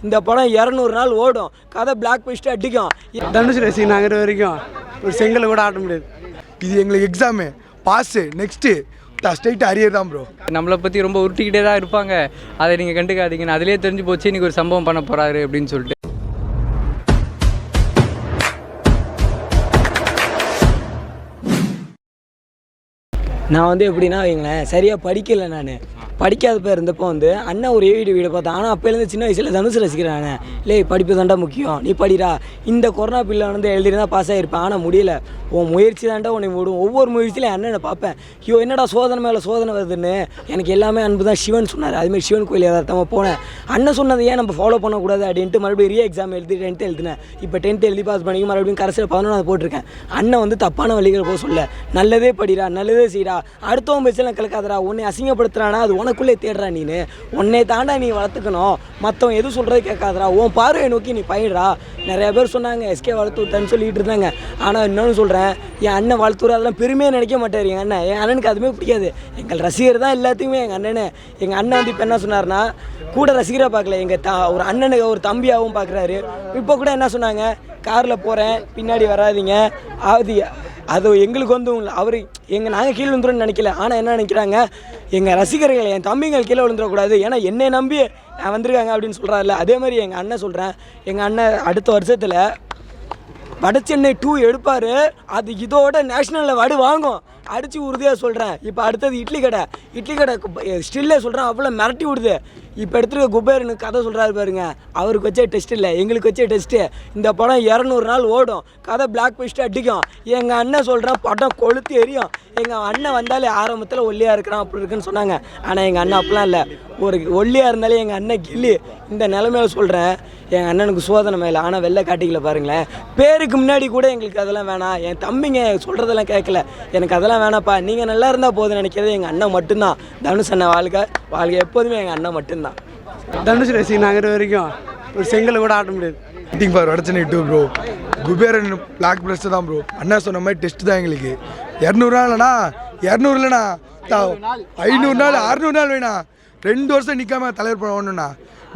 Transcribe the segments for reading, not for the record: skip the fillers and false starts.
இந்த படம் 200 நாள் ஓடும், கதை பிளாக் பஸ்ட் அடிக்கும். தனுஷ் ரசிகன் ஆகிற வரைக்கும் ஒரு செங்கலை கூட ஆட்ட முடியாது. இது எங்களுக்கு exam pass, next straight arrear தான் ப்ரோ. நம்மளை பற்றி ரொம்ப உருட்டிக்கிட்டே தான் இருப்பாங்க, அதை நீங்கள் கண்டுக்காதீங்கன்னு அதிலே தெரிஞ்சு போச்சு இன்றைக்கி ஒரு சம்பவம் பண்ண போகிறாரு அப்படின்னு சொல்லிட்டு. நான் வந்து எப்படின்னா வைங்களேன், சரியாக படிக்கலை. நான் படிக்காதப்போ இருந்தப்போ வந்து அண்ணன் ஒரு ஏவிடி வீடியோ பார்த்தேன். ஆனால் அப்போலேருந்து சின்ன வயசில் தனுஷ் ரசிக்கிறானே, இல்லை படிப்பு தாண்டா முக்கியம், நீ படிடா, இந்த கொரோனா பில்லை வந்து எழுதிருந்தால் பாஸ் ஆகிருப்பேன். ஆனால் முடியல, உன் முயற்சி தாண்டா உன்னை விடும். ஒவ்வொரு முயற்சியிலும் அண்ணனை பார்ப்பேன், ஐயோ என்னடா சோதனை மேலே சோதனை வருதுன்னு. எனக்கு எல்லாமே அன்பு தான் சிவன் சொன்னார். அதுமாதிரி சிவன் கோயில் யதார்த்தமாக போனேன். அண்ணன் சொன்னதை ஏன் நம்ம ஃபாலோ பண்ணக்கூடாது அப்படின்ட்டு மறுபடியும் எக்ஸாம் எழுதி 10th எழுதினேன். இப்போ 10th எழுதி பாஸ் பண்ணி மறுபடியும் கடைசியில் 11வது போட்டிருக்கேன். அண்ணன் வந்து தப்பான வழிகளை போக சொல்ல, நல்லதே படிடா, நல்லதே செய்யடா, அடுத்தவன் பேச்செல்லாம் கலக்காதடா, உன்னை அசிங்கப்படுத்துறானா அது உனக்குள்ளே தேடுறா. நீனு உன்னை தாண்டா நீ வளர்த்துக்கணும், மற்றவன் எது சொல்கிறது கேட்காதடா, உன் பார்வையை நோக்கி நீ பயிடுறா. நிறைய பேர் சொன்னாங்க எஸ்கே வளர்த்துட்டான்னு சொல்லிட்டு இருந்தாங்க. ஆனால் இன்னொன்று சொல்கிறேன், என் அண்ணன் வளர்த்துற அதெல்லாம் பெருமையாக நினைக்க மாட்டார். எங்கள் அண்ணன், என் அண்ணனுக்கு அதுவுமே பிடிக்காது. எங்கள் ரசிகர் தான் எல்லாத்துக்குமே எங்கள் அண்ணனு. எங்கள் அண்ணன் வந்து இப்போ என்ன சொன்னார்னா, கூட ரசிகராக பார்க்கல, எங்கள் ஒரு அண்ணனுக்கு ஒரு தம்பியாகவும் பார்க்குறாரு. இப்போ கூட என்ன சொன்னாங்க, காரில் போகிறேன் பின்னாடி வராதிங்க, அது எங்களுக்கு வந்து அவர் நாங்கள் கீழே விழுந்துருன்னு நினைக்கல. ஆனால் என்ன நினைக்கிறாங்க, எங்கள் ரசிகர்கள் என் தம்பிங்கள் கீழே விழுந்துடக்கூடாது, ஏன்னா என்னை நம்பி வந்திருக்காங்க அப்படின்னு சொல்கிறாருல்ல. அதே மாதிரி எங்கள் அண்ணன் சொல்கிறேன், எங்கள் அண்ணன் அடுத்த வருஷத்தில் வடச்சென்னை 2 எடுப்பார். அது இதோட நேஷ்னலில் வடு வாங்கும், அடித்து உறுதியாக சொல்கிறேன். இப்போ அடுத்தது இட்லி கடை ஸ்டில்லே சொல்கிறேன், அவ்வளோ மிரட்டி விடுது. இப்போ எடுத்துருக்க குபேர்னு கதை சொல்கிறாரு பாருங்க, அவருக்கு வச்சே டெஸ்ட் இல்லை, எங்களுக்கு வச்சே டெஸ்ட்டு. இந்த படம் 200 நாள் ஓடும், கதை பிளாக் பஸ்ட் அடிக்கும். எங்கள் அண்ணன் சொல்கிறேன், படம் கொளுத்து எரியும். எங்கள் அண்ணன் வந்தாலே ஆரம்பத்தில் ஒல்லியாக இருக்கிறான் அப்படி இருக்குன்னு சொன்னாங்க. ஆனால் எங்கள் அண்ணன் அப்படிலாம் இல்லை, ஒரு ஒல்லியாக இருந்தாலே எங்கள் அண்ணன் கில்லி. இந்த நிலைமையில சொல்கிறேன், எங்கள் அண்ணனுக்கு சோதனை மேலே. ஆனால் வெள்ளை காட்டிக்கல பாருங்களேன், பேருக்கு முன்னாடி கூட எங்களுக்கு அதெல்லாம் வேணாம், என் தம்பிங்க சொல்கிறதெல்லாம் கேட்கல, எனக்கு அதெல்லாம் வேணாப்பா, நீங்கள் நல்லா இருந்தால் போதும் நினைக்கிறது எங்கள் அண்ணன் மட்டும்தான். தனுஷ் அண்ணன் வாழ்க்கை எப்போதுமே எங்கள் அண்ணன் மட்டும்தான். தனுஷ் ரசிகன் ஆகிற வரைக்கும் ஒரு செங்கலை கூட ஆட்ட முடியாது. Waiting for Vada Chennai 2 bro. Kuberan blockbuster தான் ப்ரோ. அண்ணா சொன்ன மாதிரி டெஸ்ட் தான் எங்களுக்கு. 200 நாள் இல்லைண்ணா, 200 இல்லைண்ணா, 500 நாள் 600 நாள் வேணா, 2 வருஷம் நிற்காம தலைவர் பண்ண ஒன்றுண்ணா.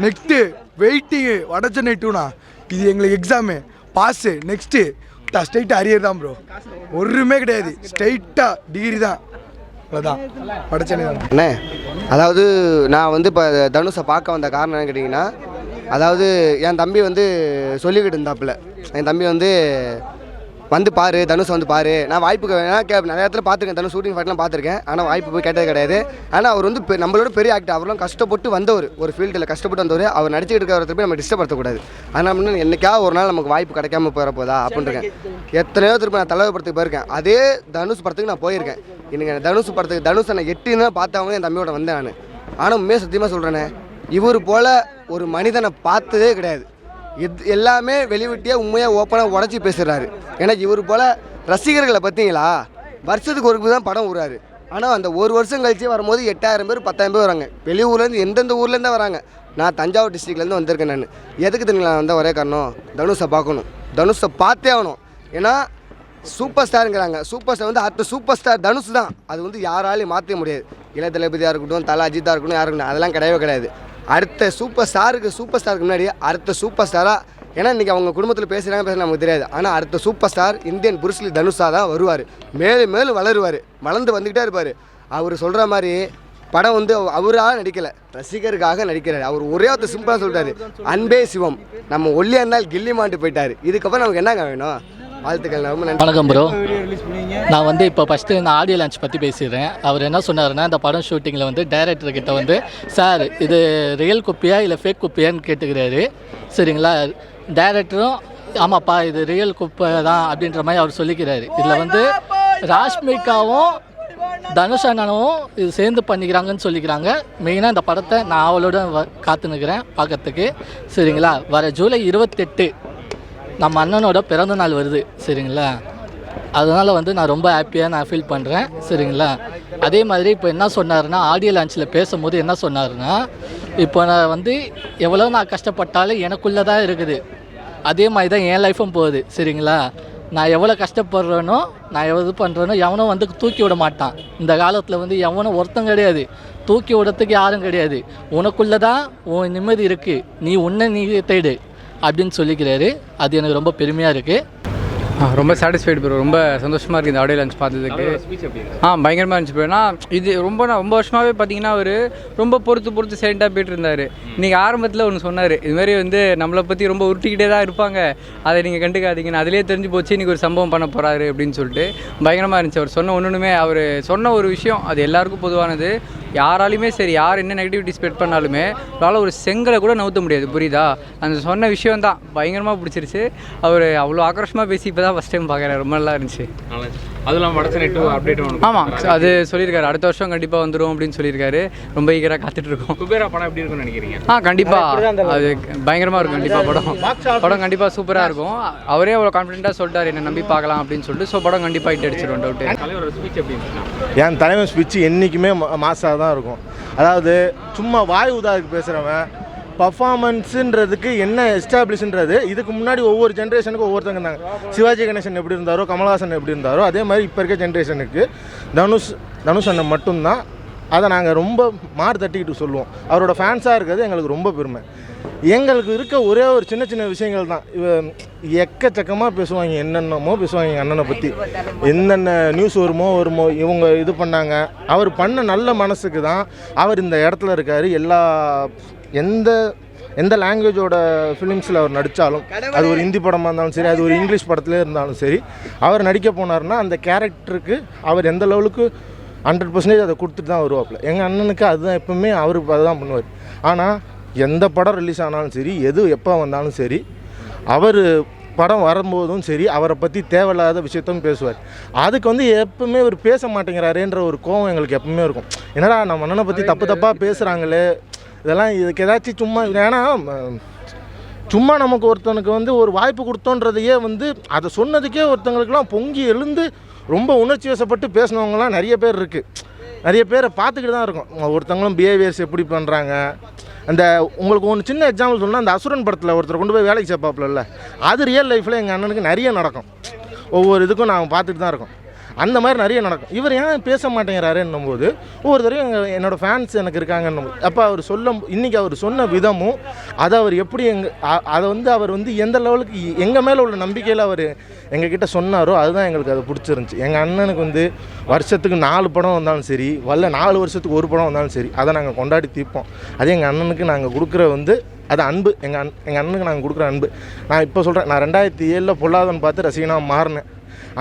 நெக்ஸ்ட்டு வெயிட்டிங்கு வடச்சென்னை 2ண்ணா. இது எங்களுக்கு exam pass, next straight arrear தான் ப்ரோ. ஒருமே கிடையாது, ஸ்ட்ரைட்டாக டிகிரி தான். அவ்வளோதான் வடச்சென்னை தான் அண்ணே. அதாவது நான் வந்து இப்போ தனுஷை பார்க்க வந்த காரணம் என்னன்னு கேட்டிங்கன்னா, அதாவது என் தம்பி வந்து சொல்லிக்கிட்டு இருந்தாப்புல, என் தம்பி வந்து பாரு தனுஷை வந்து பாரு. நான் வாய்ப்புக்கு நிறைய இடத்துல பார்த்துருக்கேன், தனுஷ் ஷூட்டிங் ஃபைட்லாம் பார்த்துருக்கேன். ஆனால் வாய்ப்பு போய் கேட்டது கிடையாது. ஆனால் அவர் வந்து நம்மளோட பெரிய ஆக்டர், அவரெல்லாம் கஷ்டப்பட்டு வந்தவர், ஒரு ஃபீல்டில் கஷ்டப்பட்டு வந்தவர். அவர் நடிச்சுக்கிட்டு இருக்கிற திருப்பி நம்ம டிஸ்டர்ப் படுத்தக்கூடாது. அதனால் என்னைக்காவது ஒரு நாள் நமக்கு வாய்ப்பு கிடைக்காம போகிற போதா அப்படின்ட்டுருக்கேன். எத்தனையோ திருப்பி நான் தலைவர் படத்துக்கு போயிருக்கேன், அதே தனுஷ் படத்துக்கு நான் போயிருக்கேன். எனக்கு தனுஷ் படத்துக்கு தனுஷை நான் 8 தான் பார்த்தவங்க என் தம்பியோட வந்தேன் நான். ஆனால் உண்மையாக சத்தியமாக சொல்கிறேனே, இவர் போல் ஒரு மனிதனை பார்த்ததே கிடையாது. எல்லாமே வெளிவிட்டியாக உண்மையாக ஓப்பனாக உடச்சி பேசுகிறாரு. ஏன்னா இவர் போல் ரசிகர்களை பார்த்தீங்களா, வருஷத்துக்கு ஒரு தான் படம் விடுறாரு. ஆனால் அந்த ஒரு வருஷம் கழிச்சு வரும்போது 8000 பேர் 10,000 பேர் வராங்க. வெளியூர்லேருந்து எந்தெந்த ஊர்லேருந்து வராங்க. நான் தஞ்சாவூர் டிஸ்ட்ரிக்ட்லேருந்து வந்திருக்கேன். நான் எதுக்கு தெரியுங்களா வந்த ஒரே காரணம், தனுஷை பார்க்கணும், தனுஷை பார்த்தே ஆகணும். ஏன்னா சூப்பர் ஸ்டாருங்கிறாங்க, சூப்பர் ஸ்டார் வந்து அடுத்த சூப்பர் ஸ்டார் தனுஷ் தான். அது வந்து யாராலையும் மாற்ற முடியாது. இளைய தளபதியாக இருக்கட்டும், தலை அஜித்தாக இருக்கட்டும், யாருக்கணும், அதெல்லாம் கிடையவே கிடையாது. அடுத்த சூப்பர் ஸ்டாருக்கு முன்னாடி அடுத்த சூப்பர் ஸ்டாராக, ஏன்னா இன்றைக்கி அவங்க குடும்பத்தில் பேசுகிறாங்க நமக்கு தெரியாது. ஆனால் அடுத்த சூப்பர் ஸ்டார் இந்தியன் புருஸ்லி தனுஷாக தான் வருவார். மேலும் மேலும் வளருவார், வளர்ந்து வந்துக்கிட்டே இருப்பார். அவர் சொல்கிற மாதிரி படம் வந்து அவராக நடிக்கலை, ரசிகருக்காக நடிக்கிறார். அவர் ஒரே ஒருத்தர் சிம்பிளாக சொல்லிட்டாரு, அன்பே சிவம், நம்ம ஒல்லியாக இருந்தால் கில்லி மாட்டு போயிட்டார். இதுக்கப்புறம் நமக்கு என்னங்க வேணும்? வாழ்த்துக்கள். வணக்கம் ப்ரோ. நான் வந்து இப்போ ஃபஸ்ட்டு இந்த ஆடியோ லான்ச் பற்றி பேசிடுறேன். அவர் என்ன சொன்னார்னா, இந்த படம் ஷூட்டிங்கில் வந்து டைரக்டர்கிட்ட வந்து, சார் இது ரியல் குப்பியா இல்லை ஃபேக் குப்பியான்னு கேட்டுக்கிறாரு. சரிங்களா, டைரக்டரும் ஆமாப்பா இது ரியல் குப்பை தான் அப்படின்ற மாதிரி அவர் சொல்லிக்கிறாரு. இதில் வந்து ராஷ்மிகாவும் தனுஷ் அண்ணனும் இது சேர்ந்து பண்ணிக்கிறாங்கன்னு சொல்லிக்கிறாங்க. மெயினாக இந்த படத்தை நான் அவளோட காத்து நிற்கிறேன் பார்க்கறதுக்கு. சரிங்களா, வர ஜூலை 28 நம்ம அண்ணனோட பிறந்த நாள் வருது. சரிங்களா, அதனால் வந்து நான் ரொம்ப ஹாப்பியாக நான் ஃபீல் பண்ணுறேன். சரிங்களா, அதே மாதிரி இப்போ என்ன சொன்னார்னா, ஆடியோ லான்ச்சில் பேசும்போது என்ன சொன்னார்னா, இப்போ நான் வந்து எவ்வளோ நான் கஷ்டப்பட்டாலும் எனக்குள்ளே தான் இருக்குது, அதே மாதிரி தான் என் லைஃப்பும் போகுது. சரிங்களா, நான் எவ்வளோ கஷ்டப்படுறேனோ நான் எவ்வளோ பண்ணுறேனோ எவனும் வந்து தூக்கி விட மாட்டான். இந்த காலத்தில் வந்து எவனும் ஒருத்தம் கிடையாது, தூக்கி விடத்துக்கு யாரும் கிடையாது. உனக்குள்ளே தான் உன் நிம்மதி இருக்குது, நீ உன்னை நீ தேடு அப்படின்னு சொல்லிக்கிறாரு. அது எனக்கு ரொம்ப பெருமையாக இருக்குது. ரொம்ப சாட்டிஸ்ஃபைடு ப்ரோ, ரொம்ப சந்தோஷமாக இருக்குது இந்த ஆடியோ லான்ச் பார்த்ததுக்கு. பயங்கரமாக இருந்துச்சு ப்ரோ. ஏன்னா இது ரொம்ப வருஷமாகவே பார்த்தீங்கன்னா அவர் ரொம்ப பொறுத்து சைலண்டாக போயிட்டு இருந்தார். இன்றைக்கி ஆரம்பத்தில் ஒன்று சொன்னார், இதுமாரி வந்து நம்மளை பற்றி ரொம்ப உருட்டிக்கிட்டே தான் இருப்பாங்க, அதை நீங்கள் கண்டுக்காதீங்கன்னு. அதிலே தெரிஞ்சு போச்சு இன்றைக்கி ஒரு சம்பவம் பண்ண போகிறாரு அப்படின்னு சொல்லிட்டு பயங்கரமாக இருந்துச்சு. அவர் சொன்ன ஒன்றுமே, அவர் சொன்ன ஒரு விஷயம் அது எல்லாருக்கும் பொதுவானது. யாராலையுமே சரி, யார் என்ன நெகட்டிவிட்டி ஸ்ப்ரெட் பண்ணாலுமே அவரால் ஒரு செங்கலை கூட நவுத்த முடியாது, புரியுதா? அந்த சொன்ன விஷயம் தான் பயங்கரமாக பிடிச்சிருச்சு. அவர் அவ்வளோ ஆக்ரோஷமாக பேசி இப்போ தான் ஃபஸ்ட் டைம் பார்க்குறேன், ரொம்ப நல்லா இருந்துச்சு. அதெல்லாம் வடச்சனை அப்டேட் ஆமாம், அது சொல்லியிருக்காரு, அடுத்த வருஷம் கண்டிப்பாக வந்துடும் அப்படின்னு சொல்லியிருக்காரு. ரொம்ப ஈகராக காத்துட்ருக்கோம். குபேரா படம் எப்படி இருக்குன்னு நினைக்கிறீங்க? கண்டிப்பாக அது பயங்கரமாக இருக்கும். கண்டிப்பாக படம் கண்டிப்பாக சூப்பராக இருக்கும். அவரே அவ்வளோ கான்ஃபிடென்ட்டாக சொல்லிட்டார், என்னை நம்பி பார்க்கலாம் அப்படின்னு சொல்லிட்டு. ஸோ படம் கண்டிப்பாக ஹிட் அடிச்சிடும், டவுட்டு. தலைவரோட ஸ்பீச் எப்படி இருந்துச்சு? என் தலைவன் ஸ்பீச் என்றைக்குமே மாசாக தான் இருக்கும். அதாவது சும்மா வாய் உதாவுக்கு பேசுகிறவன் பர்ஃபார்மன்ஸுன்றதுக்கு என்ன எஸ்டாப்ளிஷ்ன்றது இதுக்கு முன்னாடி ஒவ்வொரு ஜென்ரேஷனுக்கும் ஒவ்வொருத்தங்க இருந்தாங்க. சிவாஜி கணேசன் எப்படி இருந்தாரோ, கமல்ஹாசன் எப்படி இருந்தாரோ, அதே மாதிரி இப்போ இருக்க ஜென்ரேஷனுக்கு தனுஷ் அண்ணன் மட்டும்தான். அதை நாங்கள் ரொம்ப மாறு தட்டிக்கிட்டு சொல்லுவோம். அவரோட ஃபேன்ஸாக இருக்கிறது எங்களுக்கு ரொம்ப பெருமை. எங்களுக்கு இருக்க ஒரே ஒரு சின்ன விஷயங்கள் தான். எக்கச்சக்கமாக பேசுவாங்க, என்னென்னமோ பேசுவாங்க எங்கள் அண்ணனை பற்றி. என்னென்ன நியூஸ் வருமோ இவங்க இது பண்ணாங்க. அவர் பண்ண நல்ல மனசுக்கு தான் அவர் இந்த இடத்துல இருக்கார். எந்த லாங்குவேஜோட ஃபிலிம்ஸில் அவர் நடித்தாலும், அது ஒரு ஹிந்தி படமாக இருந்தாலும் சரி, அது ஒரு இங்கிலீஷ் படத்துலேயே இருந்தாலும் சரி, அவர் நடிக்க போனார்னா அந்த கேரக்டருக்கு அவர் எந்த லெவலுக்கு 100% அதை கொடுத்துட்டு தான் வருவாப்பில். எங்கள் அண்ணனுக்கு அதுதான் எப்பவுமே அவருக்கு அதுதான் பண்ணுவார். ஆனால் எந்த படம் ரிலீஸ் ஆனாலும் சரி, எது எப்போ வந்தாலும் சரி, அவர் படம் வரும்போதும் சரி அவரை பற்றி தேவையில்லாத விஷயத்தும் பேசுவார். அதுக்கு வந்து எப்பவுமே அவர் பேச மாட்டேங்கிறாருன்ற ஒரு கோவம் எங்களுக்கு எப்பவுமே இருக்கும். என்னடா நம்ம அண்ணனை பற்றி தப்பாக பேசுகிறாங்களே, இதெல்லாம் இதுக்கு ஏதாச்சும் சும்மா, ஏன்னா சும்மா நமக்கு ஒருத்தனுக்கு வந்து ஒரு வாய்ப்பு கொடுத்தோன்றதையே வந்து அதை சொன்னதுக்கே ஒருத்தங்களுக்கெல்லாம் பொங்கி எழுந்து ரொம்ப உணர்ச்சி வசப்பட்டு பேசினவங்கலாம் நிறைய பேர் இருக்குது. நிறைய பேரை பார்த்துக்கிட்டு தான் இருக்கும். ஒருத்தவங்களும் பிஹேவியர்ஸ் எப்படி பண்ணுறாங்க. அந்த உங்களுக்கு ஒன்று சின்ன எக்ஸாம்பிள் சொன்னால், அந்த அசுரன் படத்தில் ஒருத்தர் கொண்டு போய் வேலைக்கு சேர்ப்பாப்புல, அது ரியல் லைஃப்பில் எங்கள் அண்ணனுக்கு நிறைய நடக்கும். ஒவ்வொரு இதுக்கும் நாங்கள் பார்த்துட்டு தான் இருக்கோம். அந்த மாதிரி நிறைய நடக்கும். இவர் ஏன் பேச மாட்டேங்கிறாருன்னும் போது ஒவ்வொரு தடவையும் என்னோடய ஃபேன்ஸ் எனக்கு இருக்காங்கன்னும் போது, அப்போ அவர் இன்றைக்கி அவர் சொன்ன விதமும் அதை அவர் எப்படி அதை வந்து அவர் வந்து எந்த லெவலுக்கு எங்கள் மேலே உள்ள நம்பிக்கையில் அவர் எங்ககிட்ட சொன்னாரோ அதுதான் எங்களுக்கு அது பிடிச்சிருந்துச்சி. எங்கள் அண்ணனுக்கு வந்து வருஷத்துக்கு 4 படம் வந்தாலும் சரி, 4 வருஷத்துக்கு 1 படம் வந்தாலும் சரி, அதை நாங்கள் கொண்டாடி தீர்ப்போம். அதே எங்கள் அண்ணனுக்கு நாங்கள் கொடுக்குற வந்து அது அன்பு. எங்கள் அண்ணனுக்கு நாங்கள் கொடுக்குற அன்பு. நான் இப்போ சொல்கிறேன், நான் 2007 பொல்லாதவன் பார்த்து ரசிகனாக மாறினேன்.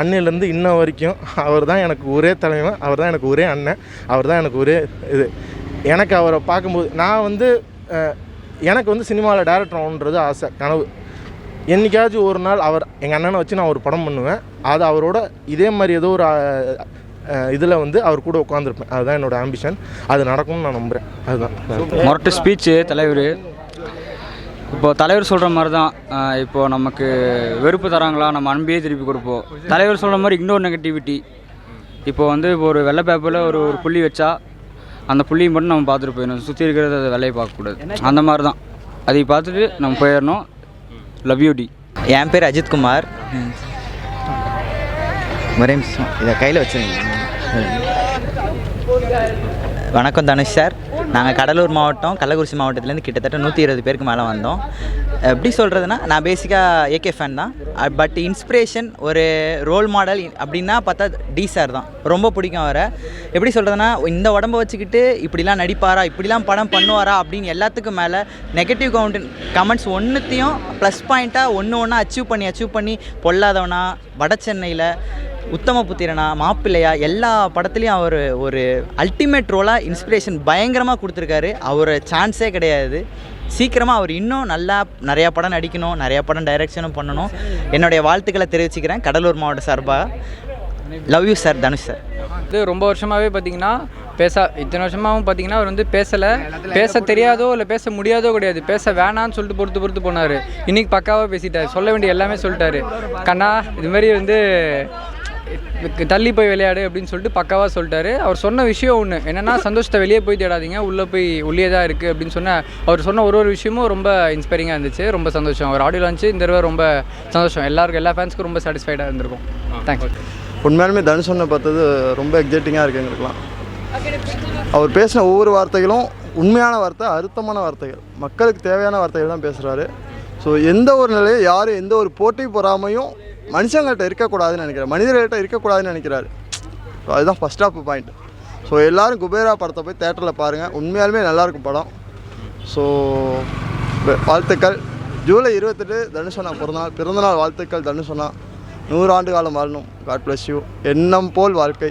அன்னையிலேருந்து இன்ன வரைக்கும் அவர் தான் எனக்கு ஒரே தலைவன், அவர் தான் எனக்கு ஒரே அண்ணன், அவர் தான் எனக்கு ஒரே இது. எனக்கு அவரை பார்க்கும்போது நான் வந்து எனக்கு வந்து சினிமாவில் டைரக்டர் ஆகணுன்றது ஆசை, கனவு. என்றைக்காச்சும் ஒரு நாள் எங்கள் அண்ணனை வச்சு நான் ஒரு படம் பண்ணுவேன். அது அவரோட இதே மாதிரி ஏதோ ஒரு இதில் வந்து அவர் கூட உட்காந்துருப்பேன். அதுதான் என்னோடய ஆம்பிஷன். அது நடக்கும்னு நான் நம்புகிறேன். அதுதான் மொரட்டு ஸ்பீச்சு தலைவர். இப்போது தலைவர் சொல்கிற மாதிரி தான், இப்போது நமக்கு வெறுப்பு தராங்களா, நம்ம அன்பையே திருப்பி கொடுப்போம். தலைவர் சொல்கிற மாதிரி இக்னோர் நெகட்டிவிட்டி. இப்போது வந்து இப்போ ஒரு வெள்ளை பேப்பரில் ஒரு புள்ளி வச்சா அந்த புள்ளியை மட்டும் நம்ம பார்த்துட்டு போயிடணும், சுற்றி இருக்கிறத அதை வெள்ளையை பார்க்கக்கூடாது. அந்த மாதிரி தான் அதை பார்த்துட்டு நம்ம போயிடணும். Love you D. என் பேர் அஜித்குமார். ஒரே நிமிஷம் இதை கையில் வச்சுருங்க. வணக்கம் தனுஷ் சார். நாங்கள் கடலூர் மாவட்டம், கள்ளக்குறிச்சி மாவட்டத்துலேருந்து கிட்டத்தட்ட 120 பேருக்கு மேலே வந்தோம். எப்படி சொல்கிறதுனா, நான் பேசிக்காக ஏகே ஃபேன் தான். பட் இன்ஸ்பிரேஷன், ஒரு ரோல் மாடல் அப்படின்னா பார்த்தா டி சார் தான். ரொம்ப பிடிக்கும் அவரை. எப்படி சொல்கிறதுனா, இந்த உடம்பை வச்சுக்கிட்டு இப்படிலாம் நடிப்பாரா, இப்படிலாம் படம் பண்ணுவாரா அப்படின்னு எல்லாத்துக்கும் மேலே நெகட்டிவ் கமெண்ட்ஸ் ஒன்றுத்தையும் ப்ளஸ் பாயிண்ட்டாக ஒன்று அச்சீவ் பண்ணி பொல்லாதவனா, வட சென்னையில் உத்தம புத்திரனா, மாப்பிள்ளையா, எல்லா படத்துலையும் அவர் ஒரு அல்டிமேட் ரோலாக இன்ஸ்பிரேஷன் பயங்கரமாக கொடுத்துருக்காரு. அவர் சான்ஸே கிடையாது. சீக்கிரமாக அவர் இன்னும் நல்லா நிறையா படம் நடிக்கணும், நிறையா படம் டைரக்ஷனும் பண்ணணும். என்னுடைய வாழ்த்துக்களை தெரிவிச்சுக்கிறேன் கடலூர் மாவட்ட சார்பாக. Love you sir, Dhanush sir. இது ரொம்ப வருஷமாகவே பார்த்தீங்கன்னா இத்தனை வருஷமாகவும் பார்த்தீங்கன்னா அவர் வந்து பேச தெரியாதோ இல்லை பேச முடியாதோ கிடையாது, பேச வேணான்னு சொல்லிட்டு பொறுத்து போனார். இன்றைக்கி பக்காவாக பேசிட்டார், சொல்ல வேண்டிய எல்லாமே சொல்லிட்டாரு. கண்ணா இதுமாரி வந்து தள்ளி போய் விளையாடு அப்படின்னு சொல்லிட்டு பக்காவாக சொல்லிட்டாரு. அவர் சொன்ன விஷயம் ஒன்று என்னென்னா, சந்தோஷத்தை வெளியே போய் தேடாதீங்க, உள்ளே தான் இருக்குது அப்படின்னு அவர் சொன்ன ஒரு விஷயமும் ரொம்ப இன்ஸ்பைரிங்காக இருந்துச்சு. ரொம்ப சந்தோஷம். அவர் ஆடியோ லான்ச்சு இந்த தடவை ரொம்ப சந்தோஷம். எல்லா ஃபேன்ஸ்க்கும் ரொம்ப சாட்டிஸ்ஃபைடாக இருந்திருக்கும். தேங்க்ஸ். உண்மையாலுமே தனுஷனை பார்த்தது ரொம்ப எக்ஸைட்டிங்காக இருக்குது எங்களுக்குலாம். அவர் பேசின ஒவ்வொரு வார்த்தைகளும் உண்மையான வார்த்தை, அர்த்தமான வார்த்தைகள், மக்களுக்கு தேவையான வார்த்தைகள் தான் பேசுகிறாரு. ஸோ எந்த ஒரு நிலையும் யாரும் எந்த ஒரு போட்டி பொறாமையும் மனுஷங்கள்கிட்ட இருக்கக்கூடாதுன்னு நினைக்கிறார், மனிதர்கள்ட்ட இருக்கக்கூடாதுன்னு நினைக்கிறாரு. ஸோ அதுதான் ஃபஸ்ட் ஆஃப் பாயிண்ட். ஸோ எல்லோரும் குபேரா படத்தை போய் தேட்டரில் பாருங்கள், உண்மையாலுமே நல்லாயிருக்கும் படம். ஸோ வாழ்த்துக்கள். ஜூலை 28 தனுஷனா பிறந்தநாள் வாழ்த்துக்கள் தனுஷனா. 100 ஆண்டு காலம் வாழணும். God bless you. எண்ணம் போல் வாழ்க்கை.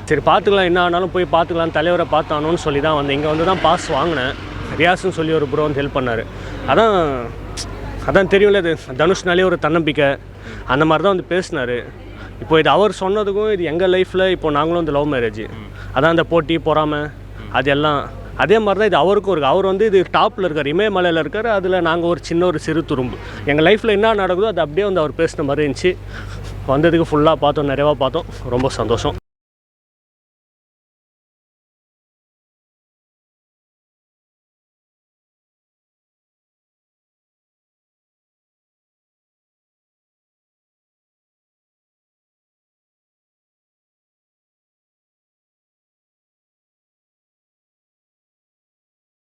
சரி பார்த்துக்கலாம், என்ன ஆனாலும் போய் பார்த்துக்கலாம், தலைவரை பார்த்தானோன்னு சொல்லி தான் வந்தேன். இங்கே வந்து தான் பாஸ் வாங்கினேன். ரியாஸ்ன்னு சொல்லி ஒரு ப்ரோ வந்து ஹெல்ப் பண்ணார். அதான் தெரியும்ல, இது தனுஷ்னாலே ஒரு தன்னம்பிக்கை அந்த மாதிரி தான் வந்து பேசினார். இப்போ இது அவர் சொன்னதுக்கும் இது எங்கள் லைஃப்பில் இப்போ நாங்களும் இந்த லவ் மேரேஜ், அதான் அந்த போட்டி பொறாமல் அது எல்லாம் அதே மாதிரி தான் இது அவருக்கும் இருக்குது. அவர் வந்து இது டாப்பில் இருக்கார், இமயமலையில் இருக்கார், அதில் நாங்கள் ஒரு சிறு துரும்பு. எங்கள் லைஃப்பில் என்ன நடக்குதோ அது அப்படியே வந்து அவர் பேசின மாதிரி இருந்துச்சு. வந்ததுக்கு ஃபுல்லாக பார்த்தோம், நிறையவா பார்த்தோம். ரொம்ப சந்தோஷம்.